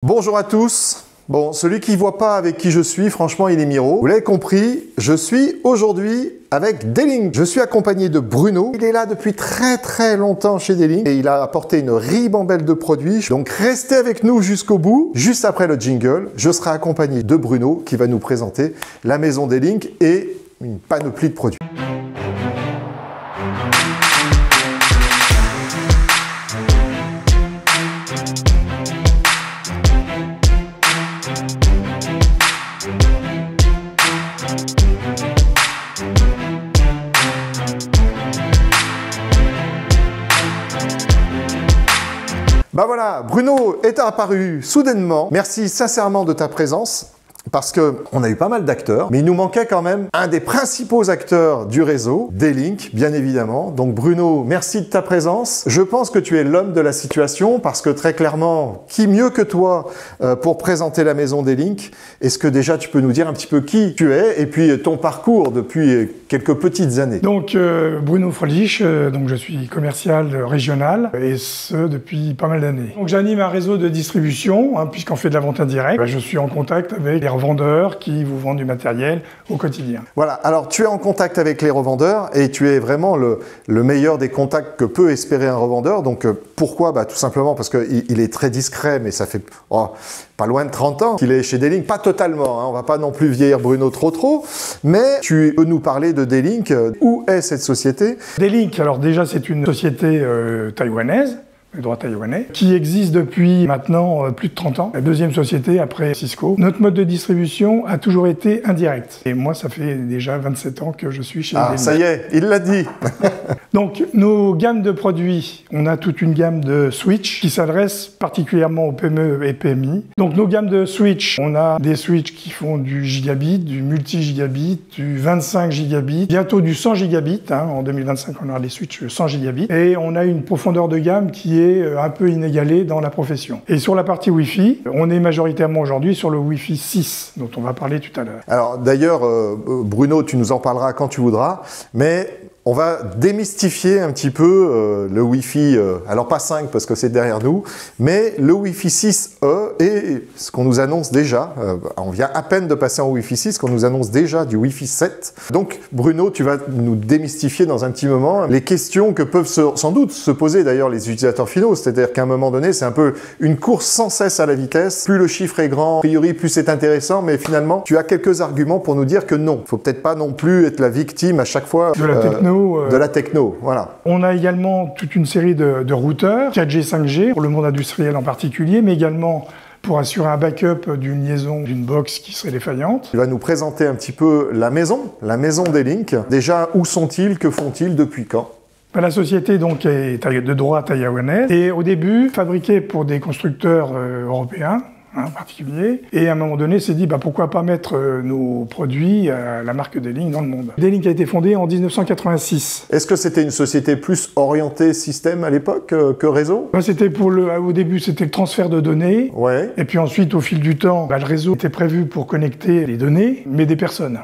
Bonjour à tous. Bon, celui qui ne voit pas avec qui je suis, franchement, il est miro. Vous l'avez compris, je suis aujourd'hui avec D-Link. Je suis accompagné de Bruno. Il est là depuis très longtemps chez D-Link et il a apporté une ribambelle de produits. Donc restez avec nous jusqu'au bout. Juste après le jingle, je serai accompagné de Bruno qui va nous présenter la maison D-Link et une panoplie de produits. Bah voilà, Bruno est apparu soudainement. Merci sincèrement de ta présence. Parce qu'on a eu pas mal d'acteurs, mais il nous manquait quand même un des principaux acteurs du réseau, D-Link, bien évidemment. Donc Bruno, merci de ta présence. Je pense que tu es l'homme de la situation, parce que très clairement, qui mieux que toi pour présenter la maison D-Link? Est-ce que déjà tu peux nous dire un petit peu qui tu es et puis ton parcours depuis quelques petites années? Donc Bruno Fröhlich, donc je suis commercial régional et ce depuis pas mal d'années. Donc j'anime un réseau de distribution, puisqu'on fait de la vente indirecte. Je suis en contact avec les revendeurs qui vous vendent du matériel au quotidien. Voilà, alors tu es en contact avec les revendeurs et tu es vraiment le meilleur des contacts que peut espérer un revendeur. Donc pourquoi? Tout simplement parce qu'il est très discret, mais ça fait pas loin de 30 ans qu'il est chez D-Link. Pas totalement, on va pas non plus vieillir Bruno trop, mais tu peux nous parler de D-Link. Où est cette société? D-Link, alors déjà c'est une société taïwanaise, le droit taïwanais, qui existe depuis maintenant plus de 30 ans. La deuxième société après Cisco. Notre mode de distribution a toujours été indirect. Et moi, ça fait déjà 27 ans que je suis chez D-Link. Ah, ça y est, il l'a dit. Donc, nos gammes de produits, on a toute une gamme de switch qui s'adresse particulièrement aux PME et PMI. Donc, nos gammes de switch, on a des switches qui font du gigabit, du multi-gigabit, du 25 gigabit, bientôt du 100 gigabit. En 2025, on aura des switches 100 gigabit. Et on a une profondeur de gamme qui est un peu inégalée dans la profession. Et sur la partie Wi-Fi, on est majoritairement aujourd'hui sur le Wi-Fi 6, dont on va parler tout à l'heure. Alors d'ailleurs, Bruno, tu nous en parleras quand tu voudras, mais on va démystifier un petit peu le Wi-Fi, alors pas 5 parce que c'est derrière nous, mais le Wi-Fi 6E et ce qu'on nous annonce déjà, on vient à peine de passer en Wi-Fi 6, qu'on nous annonce déjà du Wi-Fi 7. Donc Bruno, tu vas nous démystifier dans un petit moment les questions que peuvent sans doute se poser d'ailleurs les utilisateurs finaux, c'est-à-dire qu'à un moment donné, c'est un peu une course sans cesse à la vitesse. Plus le chiffre est grand, a priori, plus c'est intéressant, mais finalement, tu as quelques arguments pour nous dire que non, il ne faut peut-être pas non plus être la victime à chaque fois de la techno. De la techno, voilà. On a également toute une série de routeurs, 4G, 5G, pour le monde industriel en particulier, mais également pour assurer un backup d'une liaison d'une box qui serait défaillante. Tu vas nous présenter un petit peu la maison D-Link. Déjà, où sont-ils? Que font-ils? Depuis quand? La société donc est de droit taïwanais et au début fabriquée pour des constructeurs européens, en particulier, et à un moment donné s'est dit pourquoi pas mettre nos produits à la marque D-Link dans le monde. D-Link a été fondée en 1986. Est-ce que c'était une société plus orientée système à l'époque que réseau? C'était au début c'était le transfert de données, ouais. Et puis ensuite au fil du temps, le réseau était prévu pour connecter les données, mais des personnes.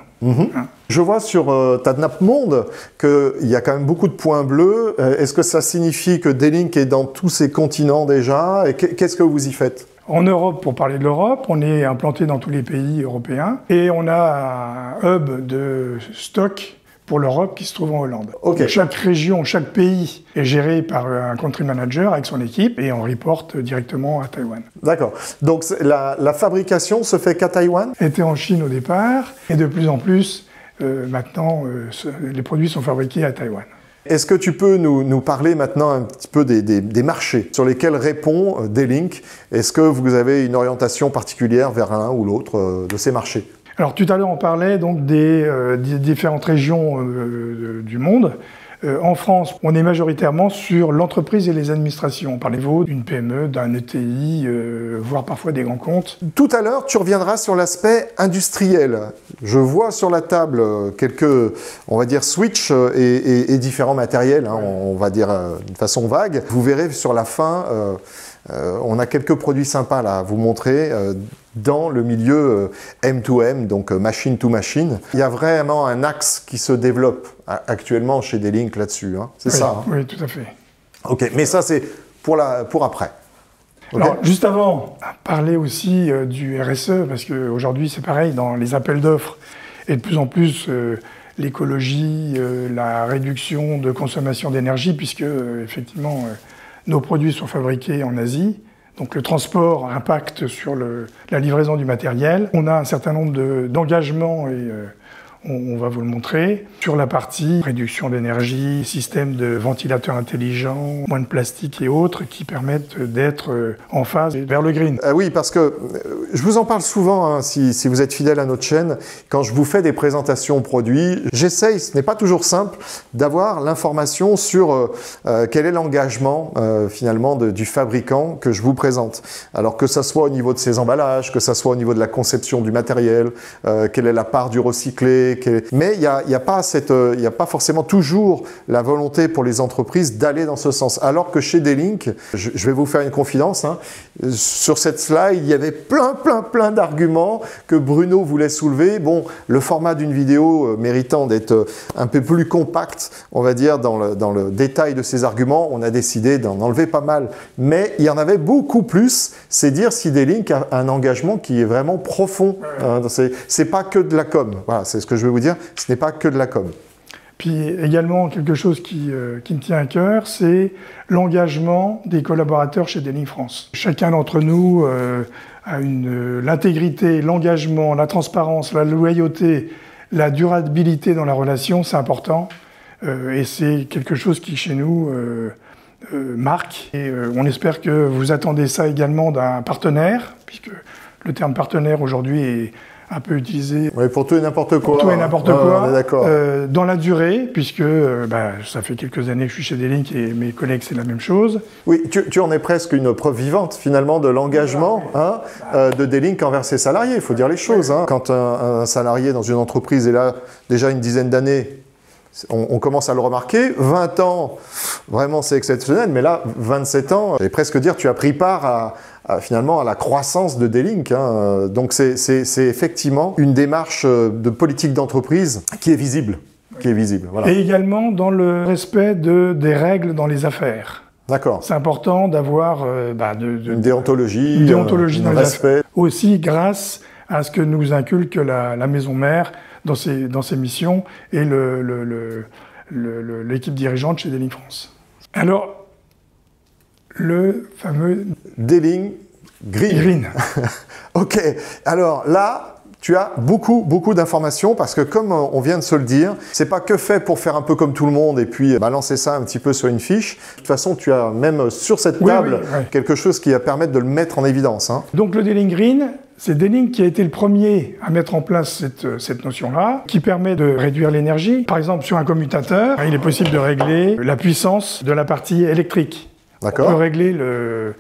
Je vois sur ta nappe monde qu'il y a quand même beaucoup de points bleus. Est-ce que ça signifie que D-Link est dans tous ces continents déjà? Et qu'est-ce que vous y faites? En Europe, pour parler de l'Europe, on est implanté dans tous les pays européens et on a un hub de stock pour l'Europe qui se trouve en Hollande. Okay. Chaque région, chaque pays est géré par un country manager avec son équipe et on reporte directement à Taïwan. D'accord. Donc la fabrication se fait qu'à Taïwan? Était en Chine au départ et de plus en plus, maintenant, les produits sont fabriqués à Taïwan. Est-ce que tu peux nous parler maintenant un petit peu des marchés sur lesquels répond D-Link? Est-ce que vous avez une orientation particulière vers l'un ou l'autre de ces marchés? Alors tout à l'heure on parlait donc des différentes régions du monde. En France, on est majoritairement sur l'entreprise et les administrations. On parle d'une PME, d'un ETI, voire parfois des grands comptes. Tout à l'heure, tu reviendras sur l'aspect industriel. Je vois sur la table quelques, on va dire, switch et différents matériels, on va dire de façon vague. Vous verrez sur la fin, on a quelques produits sympas là à vous montrer. Dans le milieu M2M, donc machine to machine. Il y a vraiment un axe qui se développe actuellement chez D-Link là-dessus, c'est ça? Oui, tout à fait. Ok, mais ça c'est pour après. Okay. Alors, juste avant, parler aussi du RSE, parce qu'aujourd'hui c'est pareil, dans les appels d'offres, et de plus en plus l'écologie, la réduction de consommation d'énergie, puisque effectivement nos produits sont fabriqués en Asie. Donc le transport impacte sur la livraison du matériel. On a un certain nombre d'engagements et on va vous le montrer. Sur la partie réduction d'énergie, système de ventilateurs intelligents, moins de plastique et autres qui permettent d'être en phase vers le green. Oui, parce que je vous en parle souvent, hein, si vous êtes fidèle à notre chaîne, quand je vous fais des présentations produits, j'essaye, ce n'est pas toujours simple, d'avoir l'information sur quel est l'engagement finalement du fabricant que je vous présente. Alors que ça soit au niveau de ses emballages, que ça soit au niveau de la conception du matériel, quelle est la part du recyclé, mais il n'y a pas forcément toujours la volonté pour les entreprises d'aller dans ce sens. Alors que chez D-Link, je vais vous faire une confidence, hein, sur cette slide, il y avait plein d'arguments que Bruno voulait soulever. Bon, le format d'une vidéo méritant d'être un peu plus compact, on va dire, dans le détail de ces arguments, on a décidé d'en enlever pas mal. Mais il y en avait beaucoup plus, c'est dire si D-Link a un engagement qui est vraiment profond. Hein, c'est pas que de la com. Voilà, c'est ce que je vais vous dire, ce n'est pas que de la com. Puis également, quelque chose qui me tient à cœur, c'est l'engagement des collaborateurs chez D-Link France. Chacun d'entre nous a l'intégrité, l'engagement, la transparence, la loyauté, la durabilité dans la relation, c'est important. Et c'est quelque chose qui, chez nous, marque. Et on espère que vous attendez ça également d'un partenaire, puisque le terme partenaire aujourd'hui est un peu utilisé. Oui, pour tout et n'importe quoi. Pour tout et n'importe quoi. On est d'accord. Dans la durée, puisque ça fait quelques années que je suis chez D-Link et mes collègues, c'est la même chose. Oui, tu en es presque une preuve vivante, finalement, de l'engagement de D-Link envers ses salariés. Il faut dire les choses. Hein. Quand un salarié dans une entreprise est là déjà une dizaine d'années, on commence à le remarquer. 20 ans, vraiment, c'est exceptionnel. Mais là, 27 ans, j'allais presque dire, tu as pris part finalement à la croissance de D-Link. Hein. Donc c'est effectivement une démarche de politique d'entreprise qui est visible. Voilà. Et également dans le respect des règles dans les affaires. D'accord. C'est important d'avoir une déontologie, dans un respect. Aussi grâce à ce que nous inculque la maison mère dans ses missions et l'équipe dirigeante chez D-Link France. Alors, le fameux D-Link Green. Ok, alors là, tu as beaucoup d'informations parce que comme on vient de se le dire, c'est pas que fait pour faire un peu comme tout le monde et puis balancer ça un petit peu sur une fiche. De toute façon, tu as même sur cette table quelque chose qui va permettre de le mettre en évidence. Hein. Donc le D-Link Green, c'est D-Link qui a été le premier à mettre en place cette notion-là, qui permet de réduire l'énergie. Par exemple, sur un commutateur, il est possible de régler la puissance de la partie électrique. D'accord. On peut régler le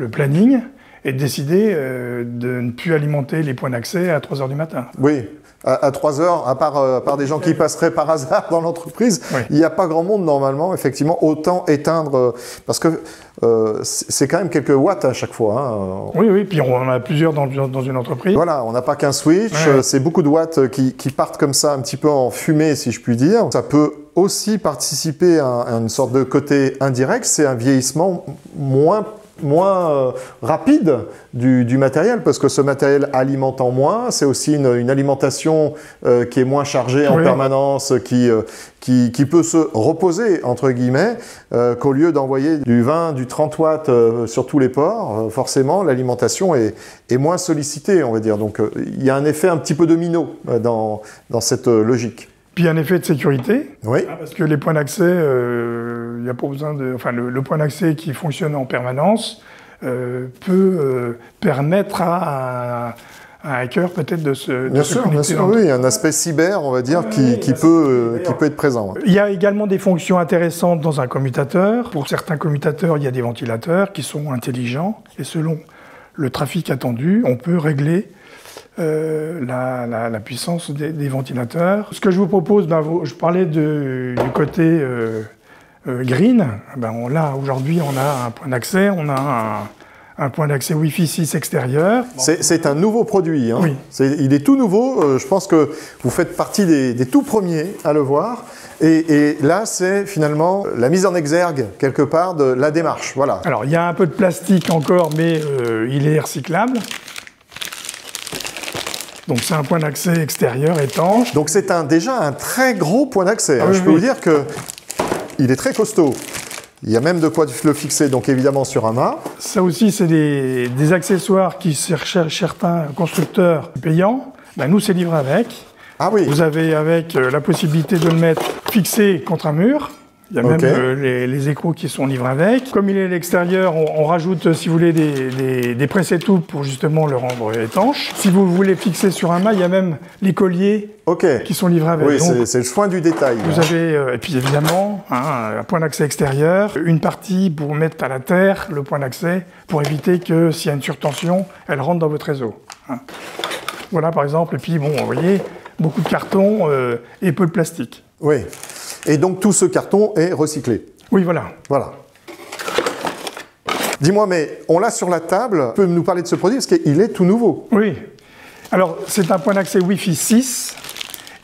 planning et décider de ne plus alimenter les points d'accès à 3 h du matin. Oui, à 3 heures, à part des gens qui passeraient par hasard dans l'entreprise, il n'y a pas grand monde normalement, effectivement, autant éteindre, parce que c'est quand même quelques watts à chaque fois. Hein. Oui, puis on en a plusieurs dans une entreprise. Voilà, on n'a pas qu'un switch, c'est beaucoup de watts qui partent comme ça, un petit peu en fumée, si je puis dire. Ça peut aussi participer à une sorte de côté indirect, c'est un vieillissement moins rapide du matériel, parce que ce matériel alimentant moins, c'est aussi une alimentation qui est moins chargée en permanence, qui peut se reposer, entre guillemets, qu'au lieu d'envoyer du 20, du 30 watts sur tous les ports, forcément, l'alimentation est moins sollicitée, on va dire. Donc, il y a un effet un petit peu domino dans cette logique. Puis un effet de sécurité, oui. Parce que les points d'accès, il n'y a pas besoin de... Enfin, le point d'accès qui fonctionne en permanence peut permettre à un hacker peut-être de se connecter. Bien sûr, oui, un aspect cyber, on va dire, qui peut être présent. Il y a également des fonctions intéressantes dans un commutateur. Pour certains commutateurs, il y a des ventilateurs qui sont intelligents, et selon le trafic attendu, on peut régler la puissance des ventilateurs. Ce que je vous propose, je parlais du côté green. Là, aujourd'hui, on a un point d'accès, on a un point d'accès Wi-Fi 6 extérieur. C'est un nouveau produit. Hein. Oui. Il est tout nouveau. Je pense que vous faites partie des tout premiers à le voir. Et là, c'est finalement la mise en exergue, quelque part, de la démarche. Voilà. Alors, il y a un peu de plastique encore, mais il est recyclable. Donc, c'est un point d'accès extérieur étanche. Donc, c'est déjà un très gros point d'accès. Ah, oui, je peux vous dire qu'il est très costaud. Il y a même de quoi le fixer, donc évidemment sur un mât. Ça aussi, c'est des accessoires qui cherchent certains constructeurs payants. Ben, nous, c'est livré avec. Ah oui. Vous avez avec la possibilité de le mettre fixé contre un mur. Il y a même les écrous qui sont livrés avec. Comme il est à l'extérieur, on rajoute, si vous voulez, des presse-étoues pour justement le rendre étanche. Si vous voulez fixer sur un mât, il y a même les colliers qui sont livrés avec. Oui, c'est le soin du détail. Vous avez, et puis évidemment, un point d'accès extérieur, une partie pour mettre à la terre le point d'accès, pour éviter que s'il y a une surtension, elle rentre dans votre réseau. Voilà, par exemple. Et puis, bon, vous voyez, beaucoup de carton et peu de plastique. Oui. Et donc tout ce carton est recyclé. Oui, voilà. Voilà. Dis-moi, mais on l'a sur la table. Tu peux nous parler de ce produit parce qu'il est tout nouveau. Oui. Alors, c'est un point d'accès Wi-Fi 6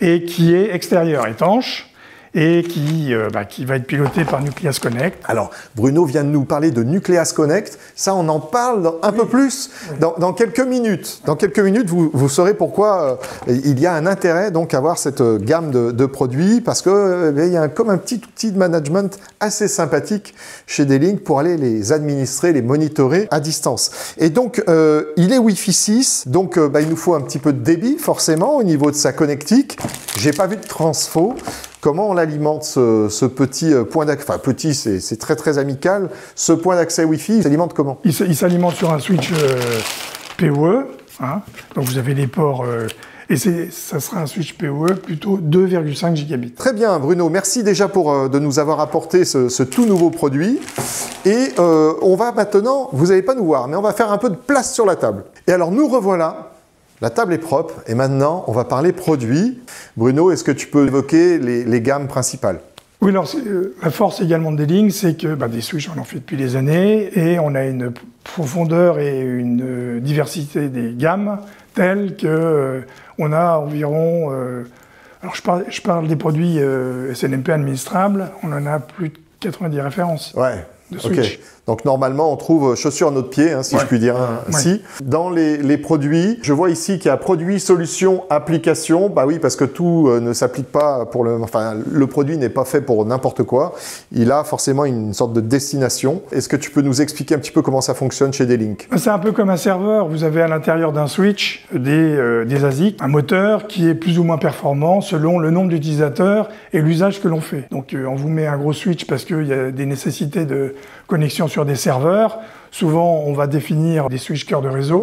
et qui est extérieur étanche et qui va être piloté par Nucleus Connect. Alors, Bruno vient de nous parler de Nucleus Connect. Ça, on en parle un peu plus dans quelques minutes. Dans quelques minutes, vous saurez pourquoi il y a un intérêt donc à avoir cette gamme de produits parce que il y a comme un petit outil de management assez sympathique chez D-Link pour aller les administrer, les monitorer à distance. Et donc, il est Wi-Fi 6, donc il nous faut un petit peu de débit forcément au niveau de sa connectique. J'ai pas vu de transfo. Comment on l'alimente, ce petit point d'accès, enfin petit, c'est très très amical, ce point d'accès Wi-Fi, il s'alimente comment? Il s'alimente sur un switch PoE, donc vous avez les ports, et ça sera un switch PoE plutôt 2,5 gigabits. Très bien Bruno, merci déjà de nous avoir apporté ce tout nouveau produit. Et on va maintenant, vous n'allez pas nous voir, mais on va faire un peu de place sur la table. Et alors nous revoilà. La table est propre et maintenant on va parler produits. Bruno, est-ce que tu peux évoquer les gammes principales? Oui, alors la force également de D-Link, c'est que des switches on en fait depuis des années et on a une profondeur et une diversité des gammes telles que on a environ, alors je parle des produits SNMP administrables, on en a plus de 90 références. Ouais. De switch. Okay. Donc normalement, on trouve chaussure à notre pied, si je puis dire ainsi. Dans les produits, je vois ici qu'il y a produit, solution, application. Bah oui, parce que tout ne s'applique pas pour le produit n'est pas fait pour n'importe quoi. Il a forcément une sorte de destination. Est-ce que tu peux nous expliquer un petit peu comment ça fonctionne chez D-Link? C'est un peu comme un serveur. Vous avez à l'intérieur d'un switch des ASIC, un moteur qui est plus ou moins performant selon le nombre d'utilisateurs et l'usage que l'on fait. Donc on vous met un gros switch parce qu'il y a des nécessités de connexion sur des serveurs. Souvent, on va définir des switches cœur de réseau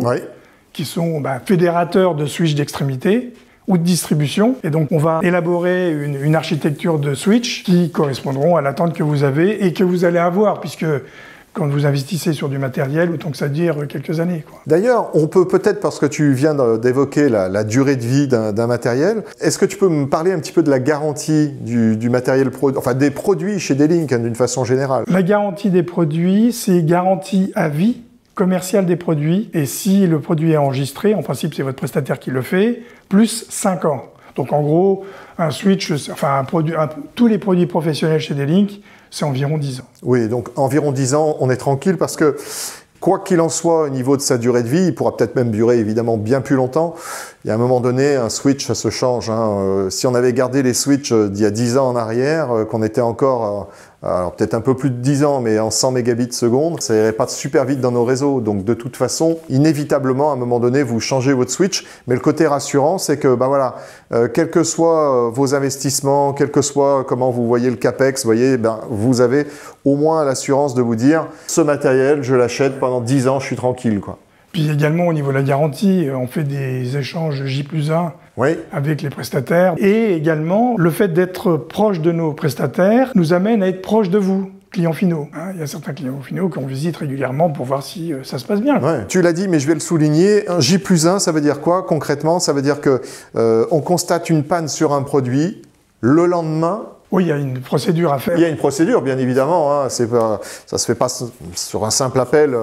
qui sont fédérateurs de switches d'extrémité ou de distribution. Et donc, on va élaborer une architecture de switch qui correspondront à l'attente que vous avez et que vous allez avoir, puisque quand vous investissez sur du matériel, autant que ça dure quelques années. D'ailleurs, on peut peut-être, parce que tu viens d'évoquer la durée de vie d'un matériel, est-ce que tu peux me parler un petit peu de la garantie du matériel, des produits chez D-Link d'une façon générale? La garantie des produits, c'est garantie à vie commerciale des produits. Et si le produit est enregistré, en principe, c'est votre prestataire qui le fait, plus 5 ans. Donc en gros, un switch, tous les produits professionnels chez D-Link, c'est environ 10 ans. Oui, donc environ 10 ans, on est tranquille parce que, quoi qu'il en soit, au niveau de sa durée de vie, il pourra peut-être même durer évidemment bien plus longtemps. Il y a un moment donné, un switch, ça se change. Si on avait gardé les switches d'il y a 10 ans en arrière, qu'on était encore, alors peut-être un peu plus de 10 ans, mais en 100 mégabits seconde, ça irait pas super vite dans nos réseaux. Donc de toute façon, inévitablement, à un moment donné, vous changez votre switch. Mais le côté rassurant, c'est que, quels que soient vos investissements, quel que soit comment vous voyez le CAPEX, vous avez au moins l'assurance de vous dire, ce matériel, je l'achète pendant 10 ans, je suis tranquille, quoi. Puis également, au niveau de la garantie, on fait des échanges J+1 avec les prestataires. Et également, le fait d'être proche de nos prestataires nous amène à être proche de vous, clients finaux. Il y a certains clients finaux qu'on visite régulièrement pour voir si ça se passe bien. Ouais, tu l'as dit, mais je vais le souligner. Un J+1, ça veut dire quoi concrètement? Ça veut dire que on constate une panne sur un produit. Le lendemain, Oui, il y a une procédure à faire. Il y a une procédure, bien évidemment. Hein. Ça ne se fait pas sur un simple appel,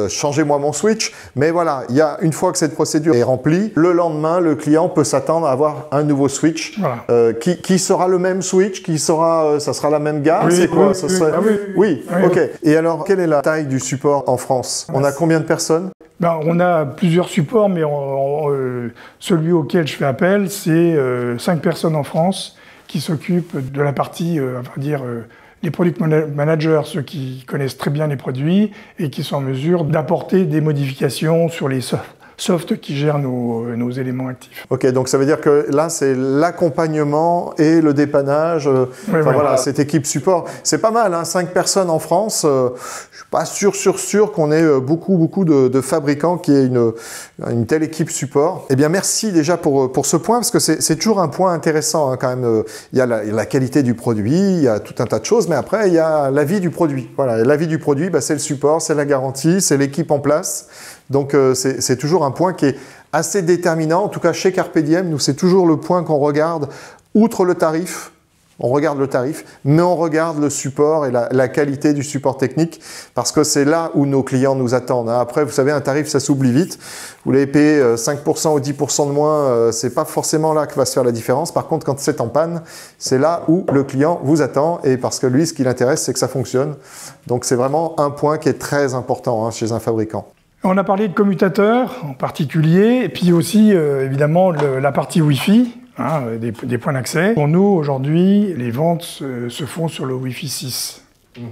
changez-moi mon switch. Mais voilà, une fois que cette procédure est remplie, le lendemain, le client peut s'attendre à avoir un nouveau switch. Voilà. Qui sera le même switch, ça sera la même gamme. Oui, c'est quoi oui, ok. Et alors, quelle est la taille du support en France? On a combien de personnes? On a plusieurs supports, mais celui auquel je fais appel, c'est 5 personnes en France qui s'occupent de la partie, on va dire, les product managers, ceux qui connaissent très bien les produits et qui sont en mesure d'apporter des modifications sur les softs qui gèrent nos éléments actifs. Ok, donc ça veut dire que là, c'est l'accompagnement et le dépannage. Voilà, cette équipe support. C'est pas mal, hein, 5 personnes en France. Je suis pas sûr qu'on ait beaucoup de fabricants qui aient une telle équipe support. Eh bien, merci déjà pour ce point, parce que c'est toujours un point intéressant, hein, quand même. Il y a la qualité du produit, il y a tout un tas de choses, mais après, il y a la vie du produit. Voilà, la vie du produit, c'est le support, c'est la garantie, c'est l'équipe en place. Donc, c'est toujours un point qui est assez déterminant. En tout cas, chez Carpe Diem, nous, c'est toujours le point qu'on regarde, outre le tarif. On regarde le tarif, mais on regarde le support et la qualité du support technique, parce que c'est là où nos clients nous attendent. Après, vous savez, un tarif, ça s'oublie vite. Vous l'avez payé 5% ou 10% de moins, c'est pas forcément là que va se faire la différence. Par contre, quand c'est en panne, c'est là où le client vous attend, et parce que lui, ce qui l'intéresse, c'est que ça fonctionne. Donc, c'est vraiment un point qui est très important, hein, chez un fabricant. On a parlé de commutateurs en particulier, et puis aussi, évidemment, la partie Wi-Fi. Hein, des points d'accès. Pour nous, aujourd'hui, les ventes se font sur le Wi-Fi 6.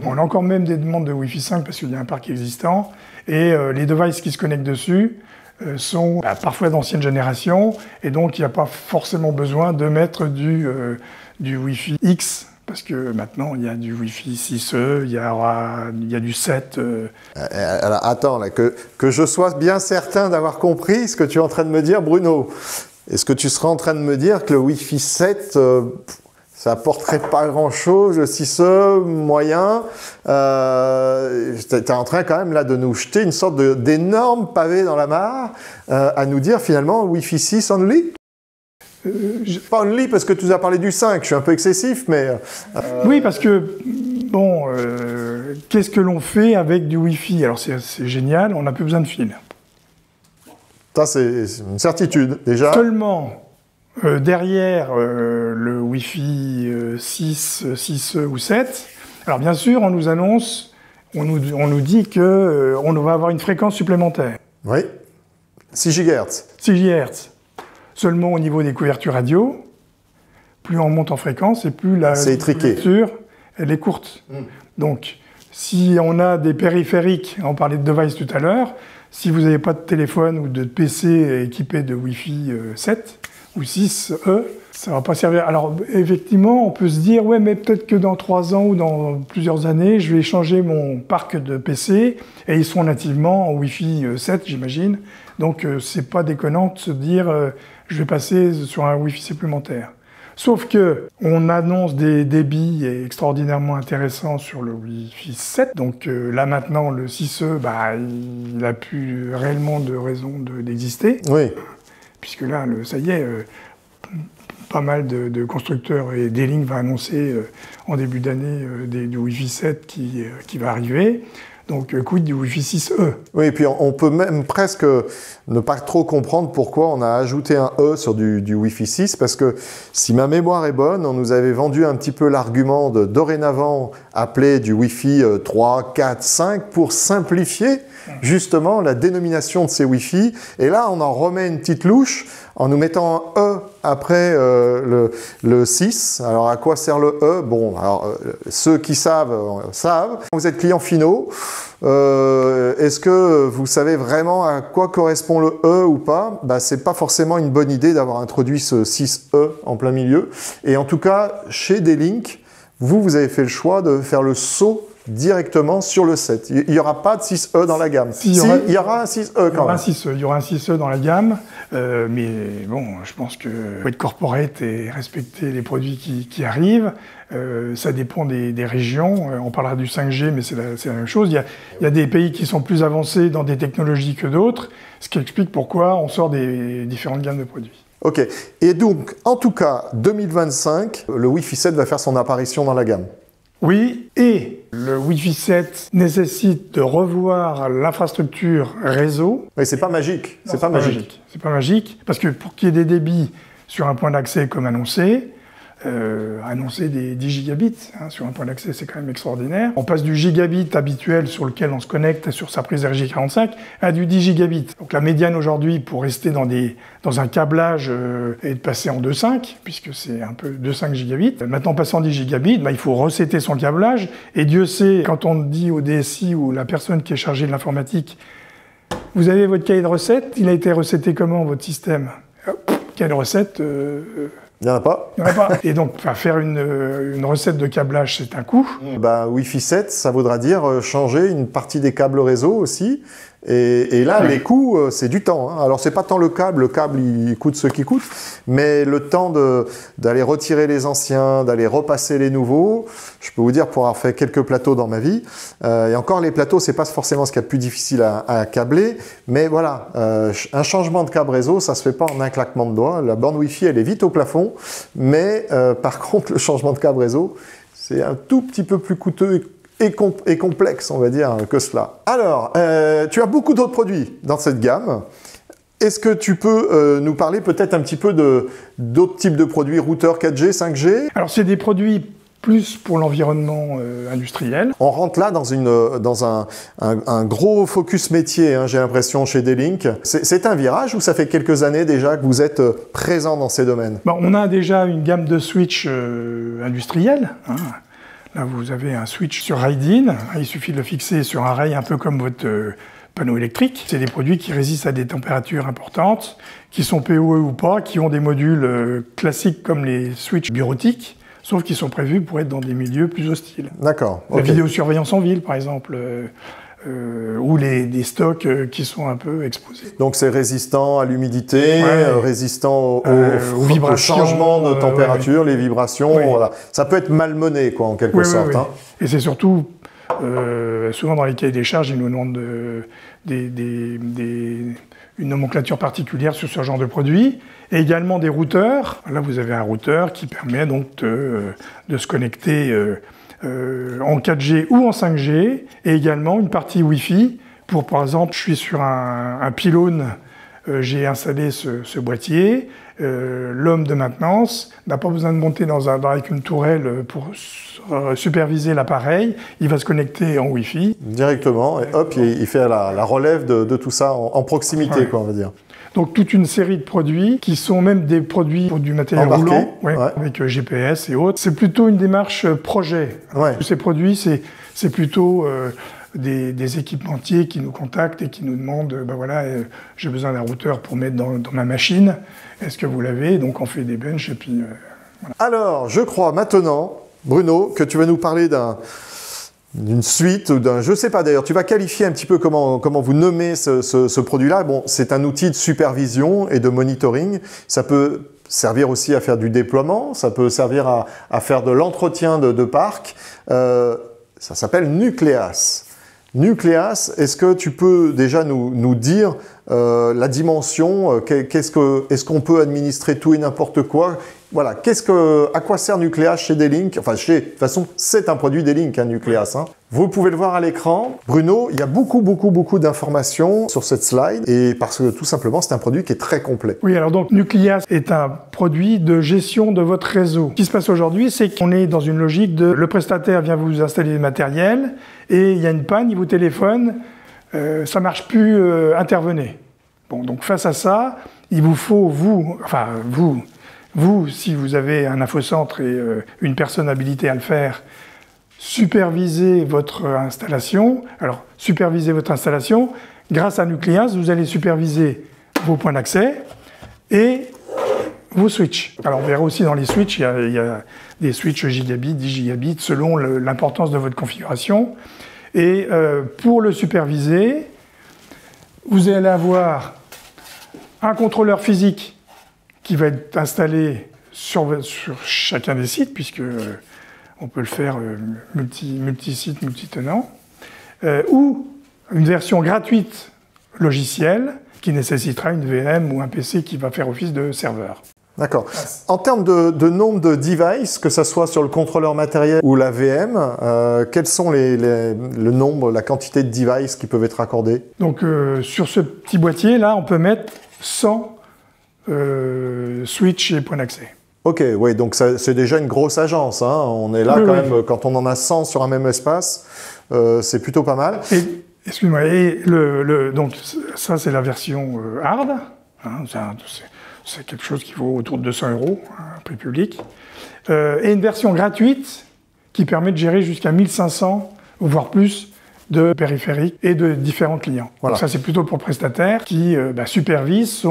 On a encore même des demandes de Wi-Fi 5 parce qu'il y a un parc existant. Et les devices qui se connectent dessus sont parfois d'ancienne génération. Et donc, il n'y a pas forcément besoin de mettre du Wi-Fi X. Parce que maintenant, il y a du Wi-Fi 6E, il y a du 7. Alors, attends, là, que je sois bien certain d'avoir compris ce que tu es en train de me dire, Bruno. Est-ce que tu seras en train de me dire que le Wi-Fi 7, ça apporterait pas grand-chose, le 6E, moyen tu es en train quand même là de nous jeter une sorte d'énorme pavé dans la mare, à nous dire finalement Wi-Fi 6 only? Pas only parce que tu nous as parlé du 5, je suis un peu excessif, mais... Oui, parce que, bon, qu'est-ce que l'on fait avec du Wi-Fi? Alors c'est génial, on n'a plus besoin de fil. Ça, c'est une certitude, déjà. Seulement, derrière le Wi-Fi 6, 6E ou 7, alors bien sûr, on nous annonce, on nous dit qu'on va avoir une fréquence supplémentaire. Oui, 6 GHz. 6 GHz. Seulement au niveau des couvertures radio, plus on monte en fréquence et plus la couverture, elle est courte. Donc, si on a des périphériques, on parlait de device tout à l'heure, si vous n'avez pas de téléphone ou de PC équipé de Wi-Fi 7 ou 6E, ça ne va pas servir. Alors effectivement, on peut se dire, ouais, mais peut-être que dans 3 ans ou dans plusieurs années, je vais changer mon parc de PC et ils sont nativement en Wi-Fi 7, j'imagine. Donc c'est pas déconnant de se dire, je vais passer sur un Wi-Fi supplémentaire. Sauf que on annonce des débits extraordinairement intéressants sur le Wi-Fi 7. Donc là maintenant, le 6E, il n'a plus réellement de raison d'exister. Oui. Puisque là, ça y est, pas mal de constructeurs et D-Link va annoncer en début d'année du Wi-Fi 7 qui va arriver. Donc, quid du Wi-Fi 6E? Oui, et puis on peut même presque ne pas trop comprendre pourquoi on a ajouté un E sur du Wi-Fi 6, parce que si ma mémoire est bonne, on nous avait vendu un petit peu l'argument de dorénavant appeler du Wi-Fi 3, 4, 5 pour simplifier justement la dénomination de ces Wi-Fi. Et là, on en remet une petite louche en nous mettant un E après le 6. Alors, à quoi sert le E? Bon, alors, ceux qui savent. Vous êtes clients finaux. Est-ce que vous savez vraiment à quoi correspond le E ou pas? C'est pas forcément une bonne idée d'avoir introduit ce 6E en plein milieu. Et en tout cas, chez D-Link, vous avez fait le choix de faire le saut directement sur le 7. Il n'y aura pas de 6E dans la gamme. Il y aura un 6E quand même. Il y aura un 6E dans la gamme, mais bon, je pense que faut être corporate et respecter les produits qui arrivent. Ça dépend des régions. On parlera du 5G, mais c'est la même chose. Il y a des pays qui sont plus avancés dans des technologies que d'autres, ce qui explique pourquoi on sort des différentes gammes de produits. Ok. Et donc, en tout cas, 2025, le Wi-Fi 7 va faire son apparition dans la gamme. Oui, et le Wi-Fi 7 nécessite de revoir l'infrastructure réseau. Mais c'est pas magique. C'est pas magique. C'est pas magique, parce que pour qu'il y ait des débits sur un point d'accès comme annoncé, annoncer des 10 gigabits sur un point d'accès, c'est quand même extraordinaire. On passe du gigabit habituel sur lequel on se connecte sur sa prise RJ45 à du 10 gigabits. Donc la médiane aujourd'hui, pour rester dans un câblage, est de passer en 2.5, puisque c'est un peu 2.5 gigabits. Maintenant, passant en 10 gigabits, il faut resetter son câblage, et Dieu sait, quand on dit au DSI ou la personne qui est chargée de l'informatique, vous avez votre cahier de recettes, il a été reseté comment, votre système? Cahier de recettes... Il n'y en a pas. Il n'y en a pas. Et donc, faire une recette de câblage, c'est un coût. Wi-Fi 7, ça voudra dire changer une partie des câbles réseau aussi. Et là, les coûts, c'est du temps. Alors, c'est pas tant le câble il coûte ce qu'il coûte, mais le temps d'aller retirer les anciens, d'aller repasser les nouveaux. Je peux vous dire, pour avoir fait quelques plateaux dans ma vie, et encore les plateaux, c'est pas forcément ce qu'il y a de plus difficile à câbler, mais voilà, un changement de câble réseau, ça se fait pas en un claquement de doigts. La borne Wi-Fi, elle est vite au plafond, mais par contre, le changement de câble réseau, c'est un tout petit peu plus coûteux et complexe, on va dire, que cela. Alors, tu as beaucoup d'autres produits dans cette gamme. Est-ce que tu peux nous parler peut-être un petit peu d'autres types de produits, routeurs 4G, 5G? Alors, c'est des produits plus pour l'environnement industriel. On rentre là dans un gros focus métier, j'ai l'impression, chez D-Link. C'est un virage ou ça fait quelques années déjà que vous êtes présent dans ces domaines? On a déjà une gamme de switch industriels. Là, vous avez un switch sur Raidin. Il suffit de le fixer sur un rail un peu comme votre panneau électrique. C'est des produits qui résistent à des températures importantes, qui sont PoE ou pas, qui ont des modules classiques comme les switches bureautiques, sauf qu'ils sont prévus pour être dans des milieux plus hostiles. D'accord. La vidéosurveillance en ville, par exemple, ou des stocks qui sont un peu exposés. Donc c'est résistant à l'humidité, résistant aux vibrations, changement de température, les vibrations. Voilà. Ça peut être malmené, quoi, en quelque sorte. Et c'est surtout, souvent dans les cahiers des charges, ils nous demandent une nomenclature particulière sur ce genre de produit. Et également des routeurs. Là, vous avez un routeur qui permet donc de se connecter en 4G ou en 5G, et également une partie Wi-Fi pour, par exemple, je suis sur un pylône, j'ai installé ce boîtier, l'homme de maintenance n'a pas besoin de monter avec une tourelle pour superviser l'appareil, il va se connecter en Wi-Fi. Directement, et hop, il fait la relève de tout ça en proximité, quoi, on va dire. Donc toute une série de produits qui sont même des produits pour du matériel roulant, avec GPS et autres. C'est plutôt une démarche projet. Ces produits, c'est plutôt des équipementiers qui nous contactent et qui nous demandent j'ai besoin d'un routeur pour mettre dans ma machine. Est-ce que vous l'avez? Donc on fait des benches et puis voilà. Alors, je crois maintenant, Bruno, que tu vas nous parler d'une suite ou je sais pas d'ailleurs, tu vas qualifier un petit peu comment vous nommez ce produit-là. Bon, c'est un outil de supervision et de monitoring. Ça peut servir aussi à faire du déploiement, ça peut servir à faire de l'entretien de parc. Ça s'appelle Nucleas. Nucleas, est-ce que tu peux déjà nous dire la dimension, est-ce qu'on peut administrer tout et n'importe quoi? Voilà, à quoi sert Nucleas chez D-Link? Enfin, de toute façon, c'est un produit D-Link, Nucleas. Vous pouvez le voir à l'écran. Bruno, il y a beaucoup d'informations sur cette slide, et parce que tout simplement, c'est un produit qui est très complet. Oui, alors donc Nucleas est un produit de gestion de votre réseau. Ce qui se passe aujourd'hui, c'est qu'on est dans une logique de le prestataire vient vous installer du matériel, et il y a une panne, il vous téléphone, ça marche plus, intervenez. Bon, donc face à ça, il vous faut, vous, si vous avez un infocentre et une personne habilitée à le faire, superviser votre installation. Alors, superviser votre installation, grâce à Nucleas, vous allez superviser vos points d'accès et vos switches. Alors, on verra aussi dans les switches, il y a des switches gigabits, 10 gigabits, selon l'importance de votre configuration. Et pour le superviser, vous allez avoir un contrôleur physique qui va être installé sur chacun des sites, puisque on peut le faire multi-site, multi-tenant, ou une version gratuite logicielle qui nécessitera une VM ou un PC qui va faire office de serveur. D'accord. En termes de nombre de devices, que ce soit sur le contrôleur matériel ou la VM, quels sont le nombre, la quantité de devices qui peuvent être accordés? Donc sur ce petit boîtier là, on peut mettre 100 switch et points d'accès. Ok, oui, donc c'est déjà une grosse agence. Hein. On est là oui, quand oui. même, quand on en a 100 sur un même espace, c'est plutôt pas mal. Excuse-moi, et donc ça c'est la version hard, hein, c'est quelque chose qui vaut autour de 200 €, un prix public, et une version gratuite qui permet de gérer jusqu'à 1500, voire plus, de périphériques et de différents clients. Voilà. Donc ça, c'est plutôt pour le prestataire qui supervise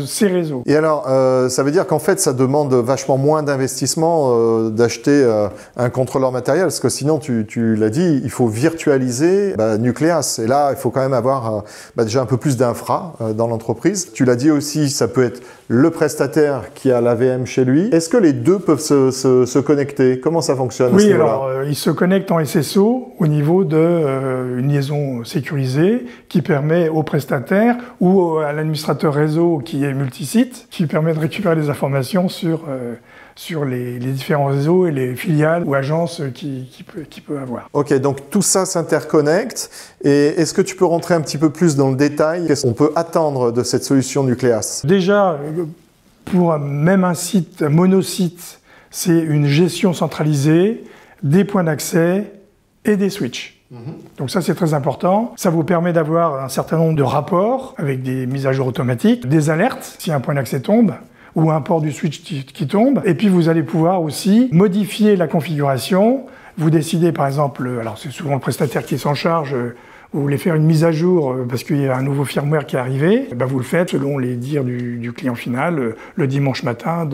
ses réseaux. Et alors, ça veut dire qu'en fait, ça demande vachement moins d'investissement d'acheter un contrôleur matériel, parce que sinon, tu l'as dit, il faut virtualiser Nucleas. Et là, il faut quand même avoir déjà un peu plus d'infra dans l'entreprise. Tu l'as dit aussi, ça peut être le prestataire qui a la VM chez lui. Est-ce que les deux peuvent se connecter? Comment ça fonctionne? Oui, alors ils se connectent en SSO au niveau de une liaison sécurisée qui permet au prestataire ou à l'administrateur réseau qui est multisite, qui permet de récupérer des informations sur les différents réseaux et les filiales ou agences qu'il peut avoir. Ok, donc tout ça s'interconnecte. Et est-ce que tu peux rentrer un petit peu plus dans le détail? Qu'est-ce qu'on peut attendre de cette solution Nucleas? Déjà, pour même un site monosite, c'est une gestion centralisée des points d'accès et des switches. Donc ça, c'est très important. Ça vous permet d'avoir un certain nombre de rapports avec des mises à jour automatiques, des alertes si un point d'accès tombe ou un port du switch qui tombe. Et puis, vous allez pouvoir aussi modifier la configuration. Vous décidez, par exemple, alors c'est souvent le prestataire qui s'en charge, vous voulez faire une mise à jour parce qu'il y a un nouveau firmware qui est arrivé, vous le faites selon les dires du client final, le dimanche matin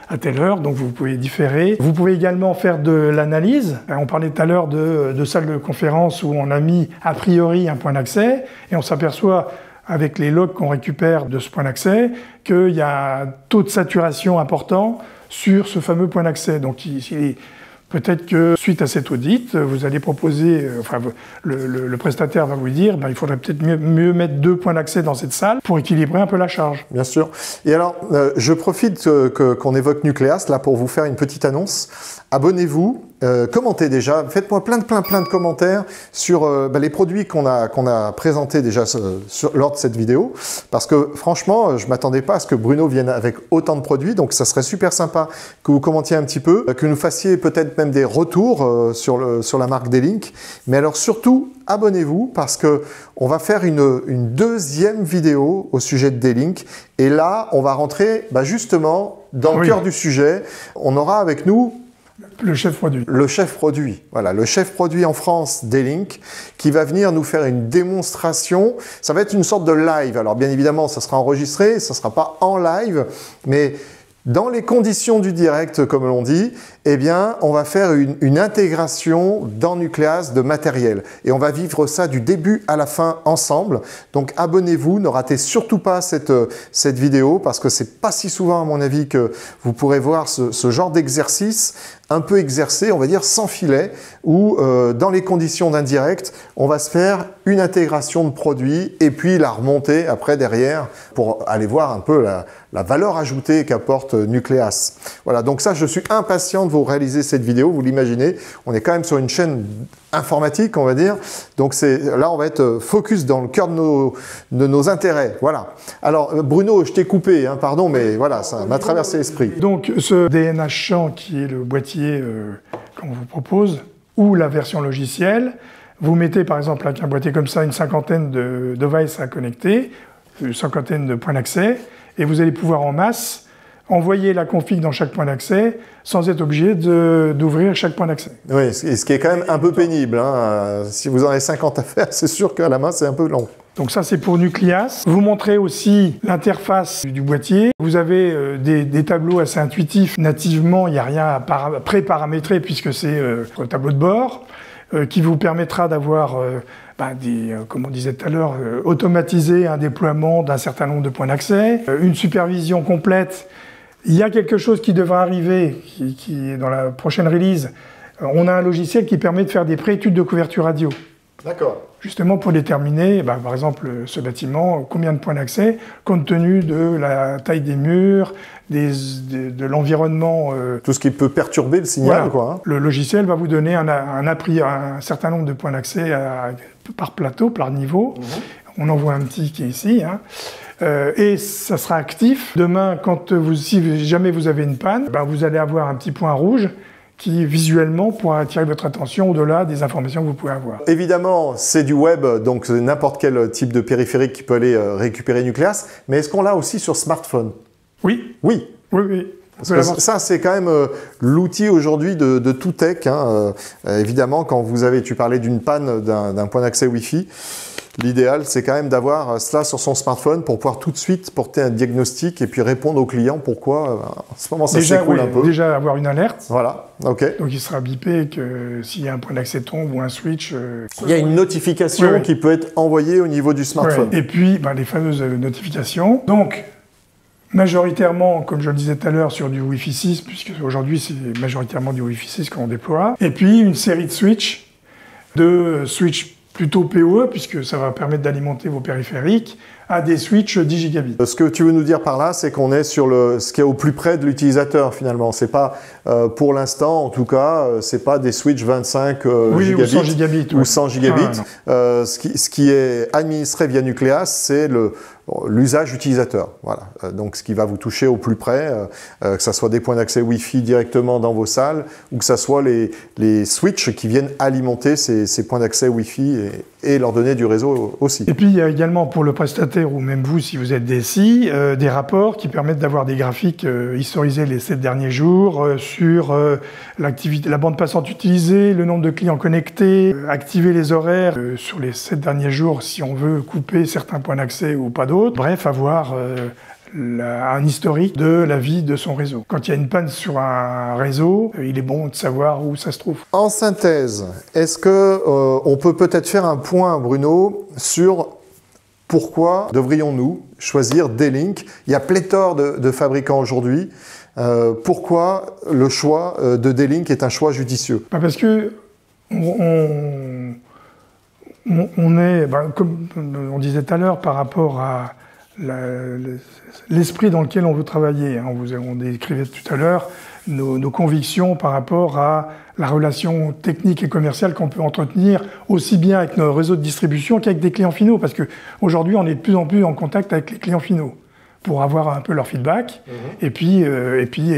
à telle heure, donc vous pouvez différer. Vous pouvez également faire de l'analyse. On parlait tout à l'heure de salle de conférence où on a mis a priori un point d'accès et on s'aperçoit avec les logs qu'on récupère de ce point d'accès qu'il y a un taux de saturation important sur ce fameux point d'accès. Donc peut-être que suite à cet audit, vous allez proposer, le prestataire va vous dire, il faudrait peut-être mieux mettre 2 points d'accès dans cette salle pour équilibrer un peu la charge. Bien sûr. Et alors, je profite qu'on évoque Nucleas là pour vous faire une petite annonce. Abonnez-vous. Commentez déjà, faites-moi plein de commentaires sur les produits qu'on a présentés déjà lors de cette vidéo, parce que franchement, je ne m'attendais pas à ce que Bruno vienne avec autant de produits, donc ça serait super sympa que vous commentiez un petit peu, que nous fassiez peut-être même des retours sur la marque D-Link, mais alors surtout, abonnez-vous parce que on va faire une deuxième vidéo au sujet de D-Link, et là, on va rentrer justement dans le cœur du sujet. On aura avec nous le chef produit. Le chef produit, voilà, le chef produit en France D-Link qui va venir nous faire une démonstration. Ça va être une sorte de live. Alors bien évidemment, ça sera enregistré, ça ne sera pas en live, mais dans les conditions du direct, comme l'on dit, eh bien, on va faire une intégration dans Nucleas de matériel. Et on va vivre ça du début à la fin ensemble. Donc abonnez-vous, ne ratez surtout pas cette vidéo parce que c'est pas si souvent, à mon avis, que vous pourrez voir ce genre d'exercice un peu exercé, on va dire sans filet, où dans les conditions d'un direct, on va se faire une intégration de produits et puis la remonter après derrière pour aller voir un peu la valeur ajoutée qu'apporte Nucleas. Voilà, donc ça, je suis impatient de vous réaliser cette vidéo, vous l'imaginez, on est quand même sur une chaîne informatique, on va dire, donc là, on va être focus dans le cœur de nos intérêts, voilà. Alors, Bruno, je t'ai coupé, hein, pardon, mais voilà, ça m'a traversé l'esprit. Donc, ce DNH 100 qui est le boîtier qu'on vous propose, ou la version logicielle, vous mettez par exemple avec un boîtier comme ça une cinquantaine de devices à connecter, une cinquantaine de points d'accès, et vous allez pouvoir en masse envoyer la config dans chaque point d'accès sans être obligé d'ouvrir chaque point d'accès. Oui, ce qui est quand même un peu pénible. Hein. Si vous en avez 50 à faire, c'est sûr qu'à la main, c'est un peu long. Donc ça, c'est pour Nucleas. Vous montrez aussi l'interface du boîtier. Vous avez des tableaux assez intuitifs. Nativement, il n'y a rien à pré-paramétrer puisque c'est un tableau de bord qui vous permettra d'avoir comme on disait tout à l'heure, automatiser un déploiement d'un certain nombre de points d'accès, une supervision complète. Il y a quelque chose qui devra arriver, qui est dans la prochaine release. On a un logiciel qui permet de faire des pré-études de couverture radio. D'accord. Justement pour déterminer, par exemple, ce bâtiment, combien de points d'accès, compte tenu de la taille des murs, de l'environnement. Tout ce qui peut perturber le signal, voilà. quoi. Hein. Le logiciel va vous donner un certain nombre de points d'accès par plateau, par niveau. On en voit un petit qui est ici. Hein. Et ça sera actif. Demain, si jamais vous avez une panne, vous allez avoir un petit point rouge qui visuellement pourra attirer votre attention au-delà des informations que vous pouvez avoir. Évidemment, c'est du web, donc n'importe quel type de périphérique qui peut aller récupérer Nucleas, mais est-ce qu'on l'a aussi sur smartphone? Oui. Oui. Oui. Parce que ça, c'est quand même l'outil aujourd'hui de tout tech. Hein. Évidemment, quand tu parlais d'une panne d'un point d'accès Wi-Fi, l'idéal, c'est quand même d'avoir cela sur son smartphone pour pouvoir tout de suite porter un diagnostic et puis répondre au client pourquoi en ce moment ça s'écroule un peu. Déjà avoir une alerte. Voilà, ok. Donc il sera bipé que s'il y a un point d'accès tombe ou un switch. Il y a une notification qui peut être envoyée au niveau du smartphone. Et puis les fameuses notifications. Donc majoritairement, comme je le disais tout à l'heure, sur du Wi-Fi 6, puisque aujourd'hui c'est majoritairement du Wi-Fi 6 qu'on déploie. Et puis une série de switches plutôt PoE, puisque ça va permettre d'alimenter vos périphériques, à des switches 10 gigabits. Ce que tu veux nous dire par là, c'est qu'on est sur ce qui est au plus près de l'utilisateur finalement. C'est pas, pour l'instant en tout cas, c'est pas des switches 25 gigabits ou 100 gigabits. Ou 100 gigabits. Ce qui est administré via Nucleas, c'est l'usage utilisateur. Voilà. Donc ce qui va vous toucher au plus près, que ce soit des points d'accès Wi-Fi directement dans vos salles, ou que ce soit les switches qui viennent alimenter ces points d'accès Wi-Fi et leur donner du réseau aussi. Et puis il y a également pour le prestataire, ou même vous si vous êtes DSI, des rapports qui permettent d'avoir des graphiques historisés les 7 derniers jours sur l'activité, la bande passante utilisée, le nombre de clients connectés, activer les horaires sur les 7 derniers jours si on veut couper certains points d'accès ou pas d'autres. Bref, avoir un historique de la vie de son réseau. Quand il y a une panne sur un réseau, il est bon de savoir où ça se trouve. En synthèse, est-ce qu'on peut peut-être faire un point, Bruno, sur pourquoi devrions-nous choisir D-Link? Il y a pléthore de fabricants aujourd'hui. Pourquoi le choix de D-Link est un choix judicieux? Parce que on est, comme on disait tout à l'heure, par rapport à l'esprit dans lequel on veut travailler. On décrivait tout à l'heure nos convictions par rapport à la relation technique et commerciale qu'on peut entretenir aussi bien avec nos réseaux de distribution qu'avec des clients finaux. Parce qu'aujourd'hui, on est de plus en plus en contact avec les clients finaux pour avoir un peu leur feedback et puis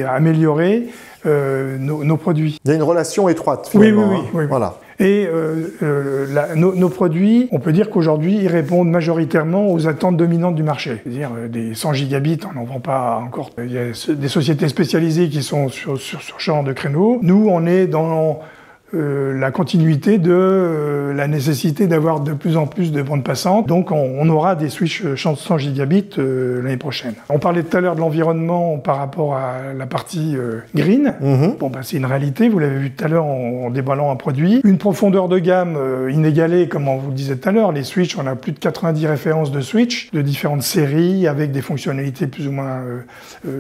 améliorer nos produits. Il y a une relation étroite, finalement. Oui. Voilà. Et nos produits, on peut dire qu'aujourd'hui, ils répondent majoritairement aux attentes dominantes du marché. C'est-à-dire des 100 gigabits, on n'en vend pas encore. Il y a des sociétés spécialisées qui sont sur ce genre de créneau. Nous, on est dans la continuité de la nécessité d'avoir de plus en plus de bandes passantes. Donc on aura des switches 100 gigabits l'année prochaine. On parlait tout à l'heure de l'environnement par rapport à la partie green. Bon, c'est une réalité, vous l'avez vu tout à l'heure en déballant un produit. Une profondeur de gamme inégalée, comme on vous le disait tout à l'heure. Les switches, on a plus de 90 références de switch de différentes séries avec des fonctionnalités plus ou moins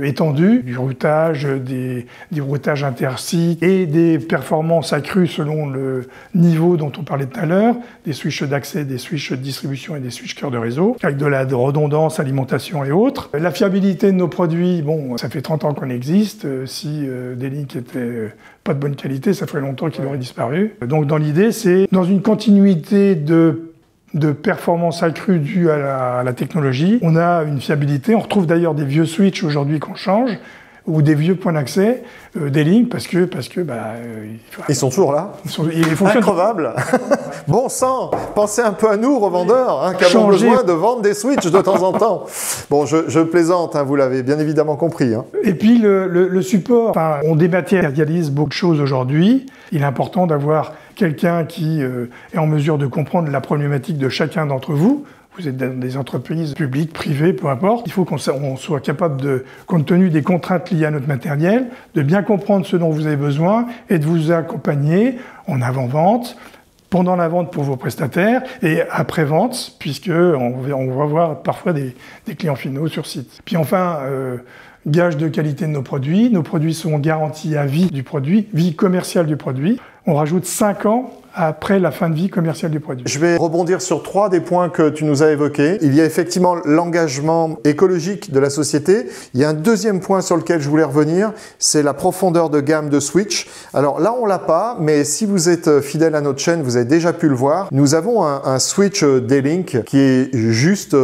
étendues. Du routage, des routages intersites et des performances accrues selon le niveau dont on parlait tout à l'heure, des switches d'accès, des switches de distribution et des switches cœur de réseau, avec de la redondance, alimentation et autres. La fiabilité de nos produits, bon, ça fait 30 ans qu'on existe. Si D-Link était pas de bonne qualité, ça ferait longtemps qu'il aurait disparu. Donc dans l'idée, c'est dans une continuité de performance accrue due à la technologie, on a une fiabilité. On retrouve d'ailleurs des vieux switches aujourd'hui qu'on change, ou des vieux points d'accès, des lignes, parce que ils sont toujours là. Ils fonctionnent. Increvables. Bon sang, pensez un peu à nous, revendeurs, qui avons besoin de vendre des switches de temps en temps. Bon, je plaisante, vous l'avez bien évidemment compris. Et puis le support, on dématérialise beaucoup de choses aujourd'hui. Il est important d'avoir quelqu'un qui est en mesure de comprendre la problématique de chacun d'entre vous. Vous êtes dans des entreprises publiques, privées, peu importe. Il faut qu'on soit capable de, compte tenu des contraintes liées à notre matériel, de bien comprendre ce dont vous avez besoin et de vous accompagner en avant-vente, pendant la vente pour vos prestataires et après-vente, puisqu'on va voir parfois des clients finaux sur site. Puis enfin, gage de qualité de nos produits. Nos produits sont garantis à vie du produit, vie commerciale du produit. On rajoute 5 ans après la fin de vie commerciale du produit. Je vais rebondir sur 3 des points que tu nous as évoqués. Il y a effectivement l'engagement écologique de la société. Il y a un deuxième point sur lequel je voulais revenir, c'est la profondeur de gamme de switch. Alors là, on l'a pas, mais si vous êtes fidèle à notre chaîne, vous avez déjà pu le voir. Nous avons un switch D-Link qui est juste,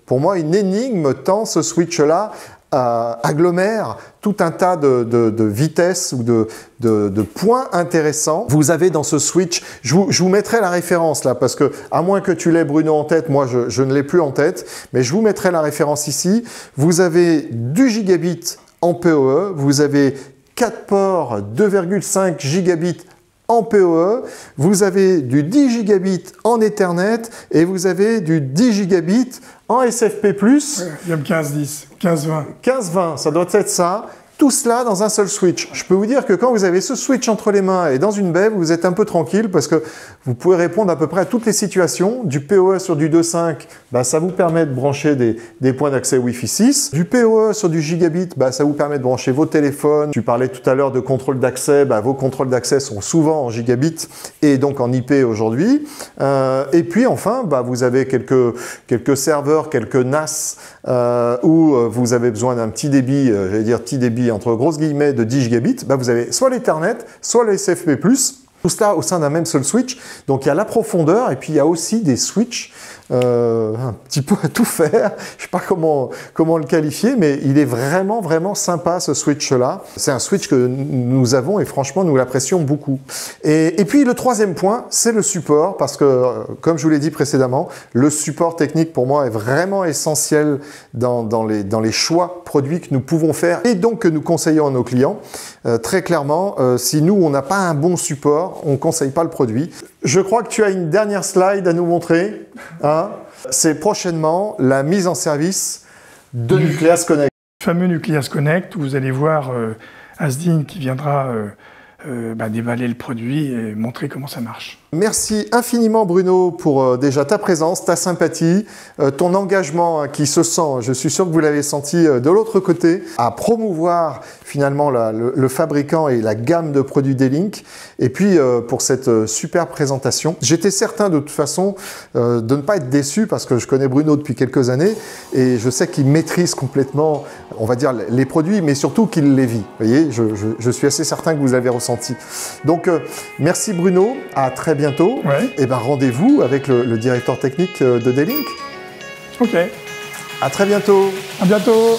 pour moi, une énigme, tant ce switch-là agglomère tout un tas de vitesses ou de points intéressants. Vous avez dans ce switch, je vous mettrai la référence là, parce que à moins que tu l'aies Bruno en tête, moi je ne l'ai plus en tête, mais je vous mettrai la référence ici. Vous avez du gigabit en PoE, vous avez 4 ports 2,5 gigabits en PoE, vous avez du 10 gigabits en Ethernet et vous avez du 10 gigabits en SFP+. Il y a 15-10, 15-20. 15-20, ça doit être ça. Tout cela dans un seul switch. Je peux vous dire que quand vous avez ce switch entre les mains et dans une baie, vous êtes un peu tranquille parce que vous pouvez répondre à peu près à toutes les situations. Du PoE sur du 2.5, bah, ça vous permet de brancher des points d'accès Wi-Fi 6. Du PoE sur du gigabit, bah, ça vous permet de brancher vos téléphones. Tu parlais tout à l'heure de contrôle d'accès. Bah, vos contrôles d'accès sont souvent en gigabit et donc en IP aujourd'hui. Et puis enfin, bah, vous avez quelques serveurs, quelques NAS où vous avez besoin d'un petit débit, j'allais dire petit débit entre grosses guillemets de 10 gigabits, bah vous avez soit l'Ethernet, soit le SFP+, tout cela au sein d'un même seul switch. Donc il y a la profondeur et puis il y a aussi des switches un petit peu à tout faire. Je sais pas comment le qualifier, mais il est vraiment sympa ce switch-là. C'est un switch que nous avons et franchement nous l'apprécions beaucoup. Et puis le troisième point, c'est le support, parce que comme je vous l'ai dit précédemment, le support technique pour moi est vraiment essentiel dans les choix produits que nous pouvons faire et donc que nous conseillons à nos clients. Très clairement, si nous on n'a pas un bon support, on ne conseille pas le produit. Je crois que tu as une dernière slide à nous montrer. Hein, c'est prochainement la mise en service de Nucleas Connect. Le fameux Nucleas Connect, où vous allez voir Asdin qui viendra déballer le produit et montrer comment ça marche. Merci infiniment Bruno pour déjà ta présence, ta sympathie, ton engagement qui se sent, je suis sûr que vous l'avez senti de l'autre côté, à promouvoir finalement le fabricant et la gamme de produits D-Link. Et puis pour cette super présentation. J'étais certain de toute façon de ne pas être déçu parce que je connais Bruno depuis quelques années et je sais qu'il maîtrise complètement, on va dire, les produits, mais surtout qu'il les vit. Vous voyez, je suis assez certain que vous l'avez ressenti. Donc merci Bruno, à très bientôt. Ouais. Et ben rendez-vous avec le directeur technique de D-Link. Ok. À très bientôt. À bientôt.